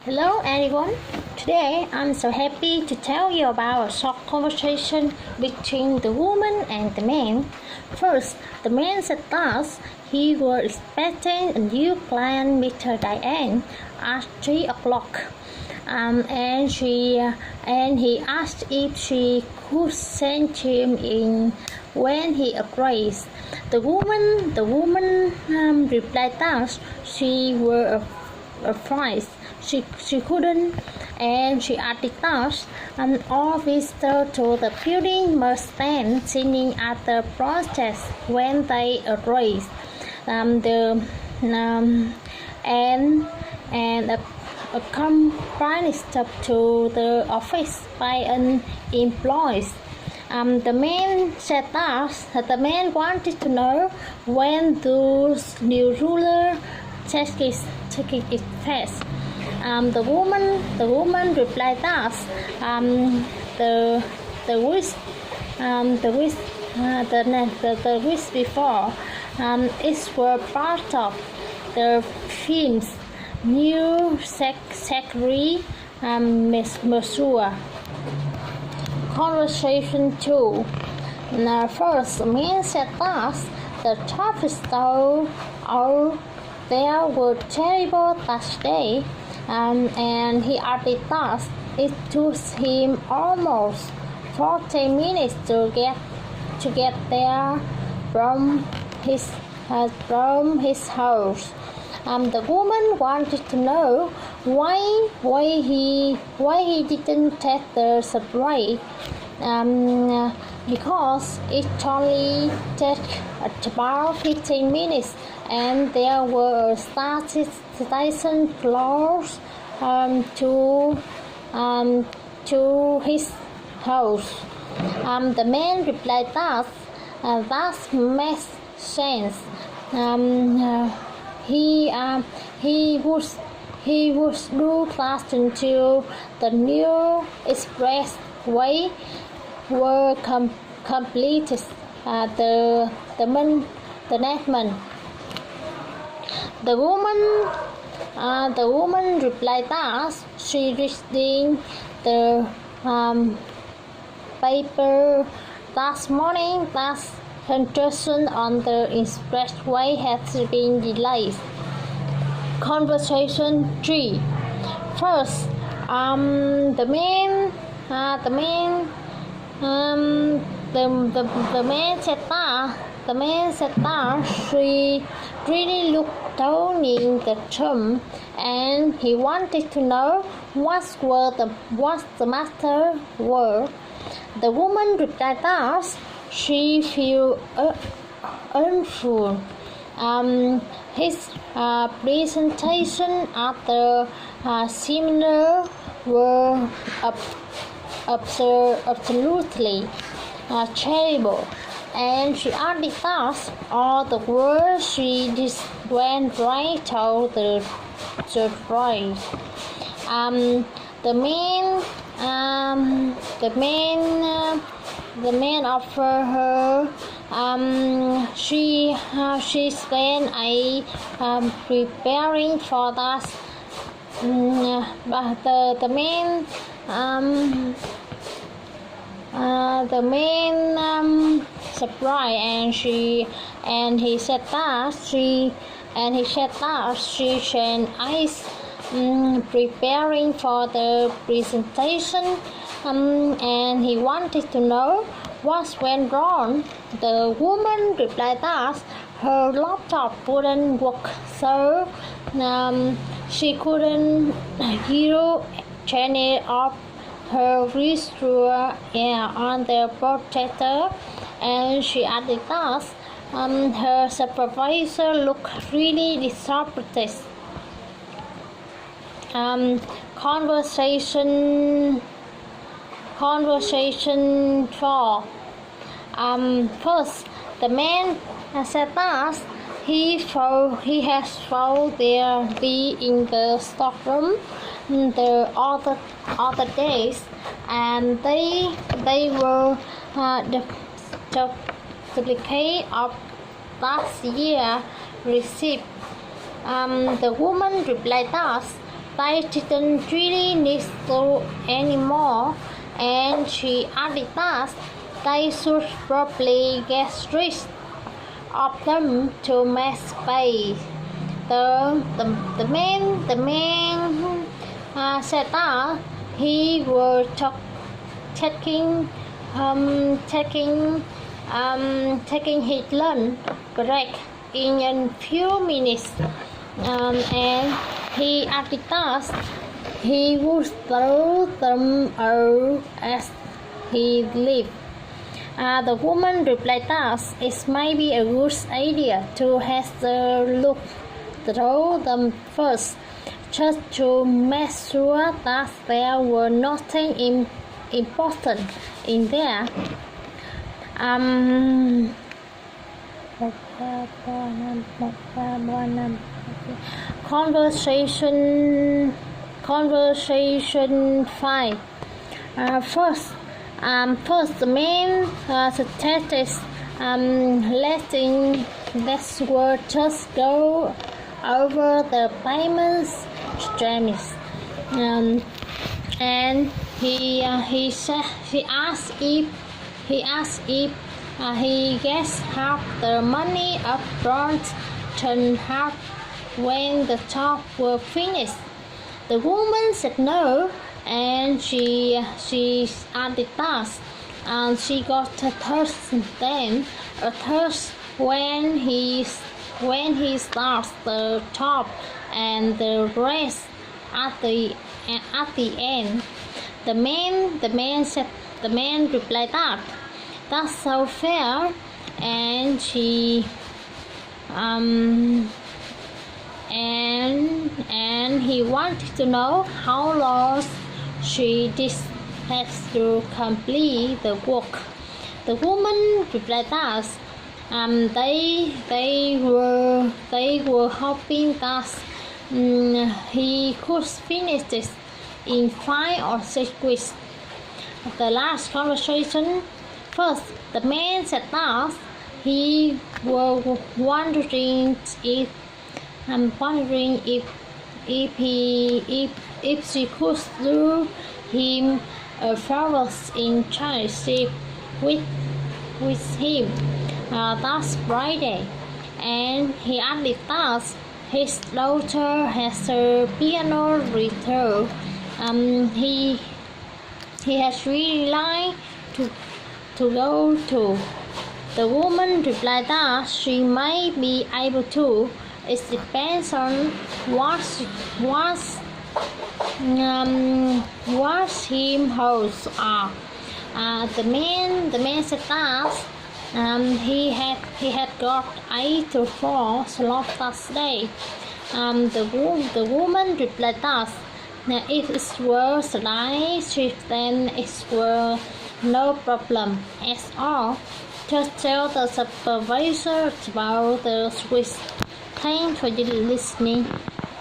Hello everyone. Today I'm so happy to tell you about a short conversation between the woman and the man. First, the man said that he was expecting a new client, Mr. Diane, at 3 o'clock. And he asked if she could send him in when he agreed. The woman replied that she was afraid she couldn't, and she added that all visitors to the building must stand singing at the protest when they arrive. And a company stepped to the office by an employee. The man said that the man wanted to know when those new ruler taking effect. The woman replied that the week before it were part of the film's new secretary measure. Conversation 2. First, the man said that the traffic stores out there were terrible that day. And he added that it took him almost 40 minutes to get there from his house. The woman wanted to know why he didn't take the subway, because it only took about 15 minutes, and there were station close to his house. The man replied that that makes sense. He would do fast until the new expressway were completed. The next month. The woman replied that she reading the paper last morning that construction on the expressway has been delayed. Conversation 3. First, the man said that she really looked down in the room, and he wanted to know what the matter were. The woman replied that she felt unfull. His presentation at the seminar were absolutely terrible, and she added that all the words she just went right to the right. The man offered her. She spent preparing for that. But the man surprised, and he said that she spent preparing for the presentation, and he wanted to know what went wrong. The woman replied that her laptop wouldn't work, so she couldn't hear channel of her visual on the projector, and she added that her supervisor looked really disappointed. Conversation 4. First, the man said that he has found there be in the stockroom the other days, and they were the duplicate of last year receipt. The woman replied that they didn't really need to anymore, and she added that they should probably get rid of them to make space. The man said that he was taking his lunch break in a few minutes, and he added that he would throw them out as he left. The woman replied that it might be a good idea to have a look through them first, just to make sure that there was nothing important in there. Conversation 5. First, the man suggested letting this word just go over the payments streams, and he asked if he gets half the money up front, then half when the talk was finished. The woman said no, and she added that, and she got a third when he starts the top and the rest at the end. The man replied that that's so fair, and he wanted to know how long she did have to complete the work. The woman replied that they were hoping that he could finish this in 5 or 6 weeks. The last conversation. First, the man said that he was wondering if she could do him a favor in Chinese with him last Friday, and he added that his daughter has a piano return. He has really liked to go to. The woman replied that she might be able to. It depends on what him hosts are. The man said that he had got 8 to 4 slots that day. The woman replied that if it was a night shift, then it was no problem at all. Just tell the supervisor about the switch. Thanks for listening.